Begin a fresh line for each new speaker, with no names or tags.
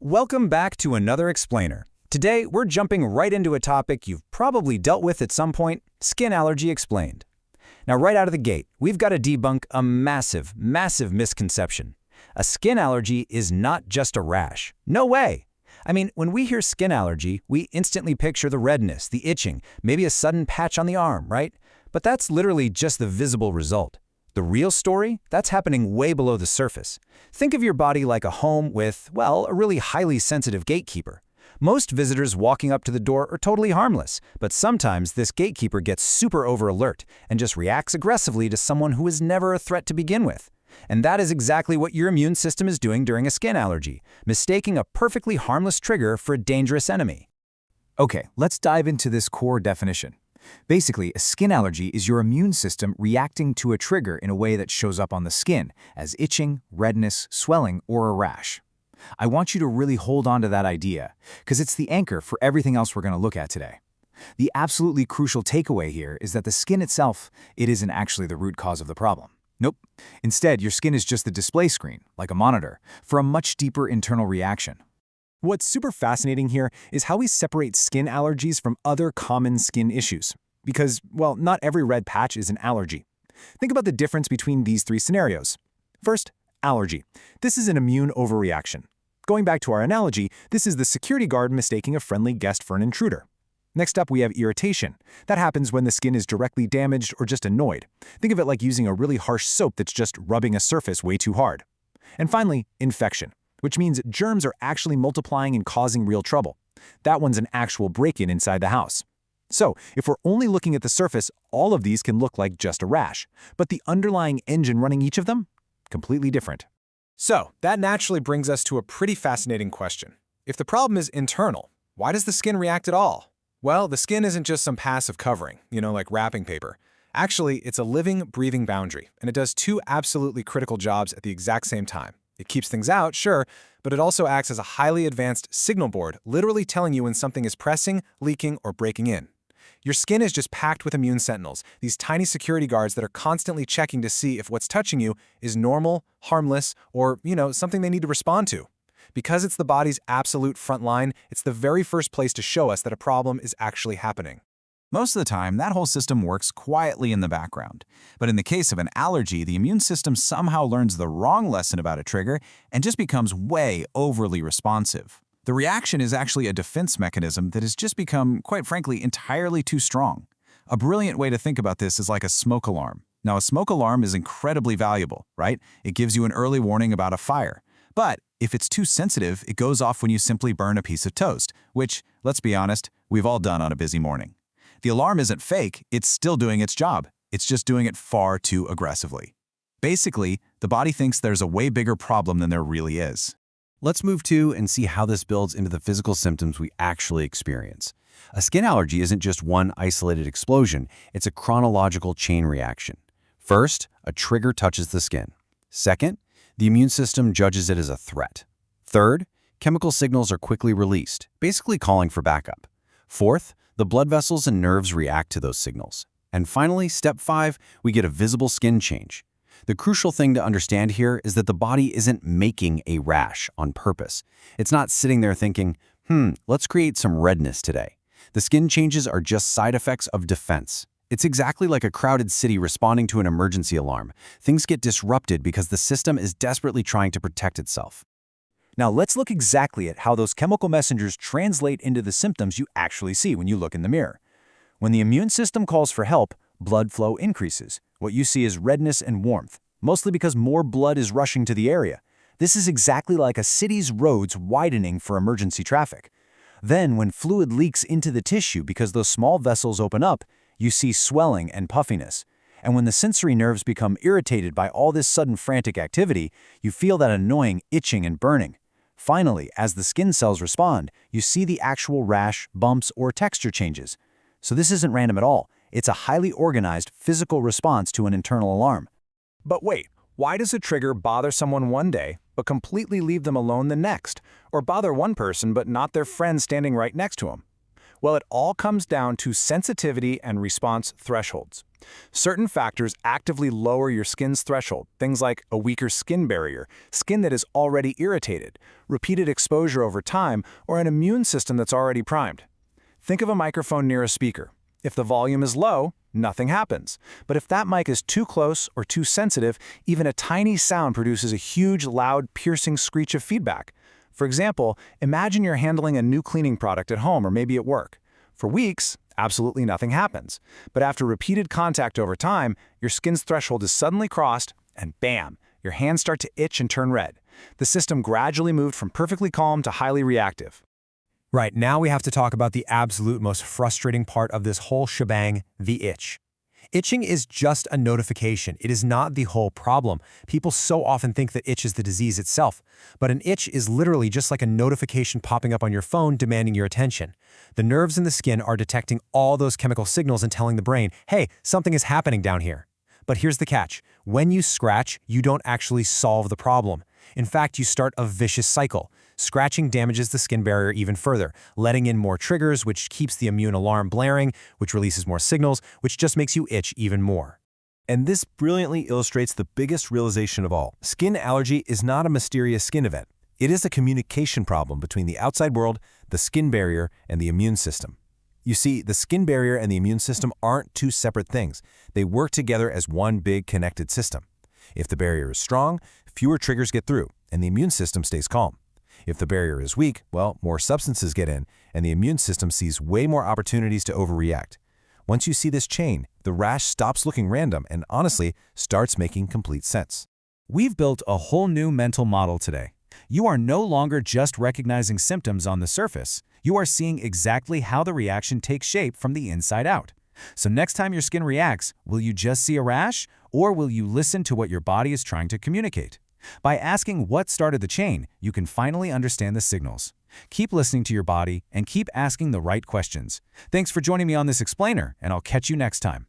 Welcome back to another explainer. Today, we're jumping right into a topic you've probably dealt with at some point, skin allergy explained. Now, right out of the gate, we've got to debunk a massive misconception. A skin allergy is not just a rash. No way! I mean, when we hear skin allergy, we instantly picture the redness, the itching, maybe a sudden patch on the arm, right? But that's literally just the visible result. The real story? That's happening way below the surface. Think of your body like a home with, well, a really highly sensitive gatekeeper. Most visitors walking up to the door are totally harmless, but sometimes this gatekeeper gets super over-alert and just reacts aggressively to someone who is never a threat to begin with. And that is exactly what your immune system is doing during a skin allergy, mistaking a perfectly harmless trigger for a dangerous enemy.
Okay, let's dive into this core definition. Basically, a skin allergy is your immune system reacting to a trigger in a way that shows up on the skin as itching, redness, swelling, or a rash. I want you to really hold on to that idea, because it's the anchor for everything else we're going to look at today. The absolutely crucial takeaway here is that the skin itself, it isn't actually the root cause of the problem. Nope. Instead, your skin is just the display screen, like a monitor, for a much deeper internal reaction.
What's super fascinating here is how we separate skin allergies from other common skin issues. Because, well, not every red patch is an allergy. Think about the difference between these three scenarios. First, allergy. This is an immune overreaction. Going back to our analogy, this is the security guard mistaking a friendly guest for an intruder. Next up, we have irritation. That happens when the skin is directly damaged or just annoyed. Think of it like using a really harsh soap that's just rubbing a surface way too hard. And finally, infection, which means germs are actually multiplying and causing real trouble. That one's an actual break-in inside the house. So, if we're only looking at the surface, all of these can look like just a rash. But the underlying engine running each of them? Completely different.
So, that naturally brings us to a pretty fascinating question. If the problem is internal, why does the skin react at all? Well, the skin isn't just some passive covering, like wrapping paper. Actually, it's a living, breathing boundary, and it does two absolutely critical jobs at the exact same time. It keeps things out, sure, but it also acts as a highly advanced signal board, literally telling you when something is pressing, leaking, or breaking in. Your skin is just packed with immune sentinels, these tiny security guards that are constantly checking to see if what's touching you is normal, harmless, or, something they need to respond to. Because it's the body's absolute front line, it's the very first place to show us that a problem is actually happening.
Most of the time, that whole system works quietly in the background. But in the case of an allergy, the immune system somehow learns the wrong lesson about a trigger and just becomes way overly responsive. The reaction is actually a defense mechanism that has just become, quite frankly, entirely too strong. A brilliant way to think about this is like a smoke alarm. Now, a smoke alarm is incredibly valuable, right? It gives you an early warning about a fire. But if it's too sensitive, it goes off when you simply burn a piece of toast, which, let's be honest, we've all done on a busy morning. The alarm isn't fake, it's still doing its job. It's just doing it far too aggressively. Basically, the body thinks there's a way bigger problem than there really is.
Let's move to and see how this builds into the physical symptoms we actually experience. A skin allergy isn't just one isolated explosion, it's a chronological chain reaction. First, a trigger touches the skin. Second, the immune system judges it as a threat. Third, chemical signals are quickly released, basically calling for backup. Fourth, the blood vessels and nerves react to those signals. And finally, step 5, we get a visible skin change. The crucial thing to understand here is that the body isn't making a rash on purpose. It's not sitting there thinking, let's create some redness today. The skin changes are just side effects of defense. It's exactly like a crowded city responding to an emergency alarm. Things get disrupted because the system is desperately trying to protect itself.
Now let's look exactly at how those chemical messengers translate into the symptoms you actually see when you look in the mirror. When the immune system calls for help, blood flow increases. What you see is redness and warmth, mostly because more blood is rushing to the area. This is exactly like a city's roads widening for emergency traffic. Then, when fluid leaks into the tissue because those small vessels open up, you see swelling and puffiness. And when the sensory nerves become irritated by all this sudden frantic activity, you feel that annoying itching and burning. Finally, as the skin cells respond, you see the actual rash, bumps, or texture changes. So this isn't random at all. It's a highly organized physical response to an internal alarm.
But wait, why does a trigger bother someone one day, but completely leave them alone the next? Or bother one person but not their friend standing right next to them? Well, it all comes down to sensitivity and response thresholds. Certain factors actively lower your skin's threshold, things like a weaker skin barrier, skin that is already irritated, repeated exposure over time, or an immune system that's already primed. Think of a microphone near a speaker. If the volume is low, nothing happens. But if that mic is too close or too sensitive, even a tiny sound produces a huge, loud, piercing screech of feedback. For example, imagine you're handling a new cleaning product at home or maybe at work. For weeks, absolutely nothing happens. But after repeated contact over time, your skin's threshold is suddenly crossed, and bam, your hands start to itch and turn red. The system gradually moved from perfectly calm to highly reactive.
Right, now we have to talk about the absolute most frustrating part of this whole shebang, the itch. Itching is just a notification. It is not the whole problem. People so often think that itch is the disease itself. But an itch is literally just like a notification popping up on your phone demanding your attention. The nerves in the skin are detecting all those chemical signals and telling the brain, hey, something is happening down here. But here's the catch. When you scratch, you don't actually solve the problem. In fact, you start a vicious cycle. Scratching damages the skin barrier even further, letting in more triggers, which keeps the immune alarm blaring, which releases more signals, which just makes you itch even more.
And this brilliantly illustrates the biggest realization of all. Skin allergy is not a mysterious skin event. It is a communication problem between the outside world, the skin barrier, and the immune system. You see, the skin barrier and the immune system aren't two separate things. They work together as one big connected system. If the barrier is strong, fewer triggers get through, and the immune system stays calm. If the barrier is weak, well, more substances get in, and the immune system sees way more opportunities to overreact. Once you see this chain, the rash stops looking random and honestly starts making complete sense.
We've built a whole new mental model today. You are no longer just recognizing symptoms on the surface. You are seeing exactly how the reaction takes shape from the inside out. So next time your skin reacts, will you just see a rash, or will you listen to what your body is trying to communicate? By asking what started the chain, you can finally understand the signals. Keep listening to your body and keep asking the right questions. Thanks for joining me on this explainer, and I'll catch you next time.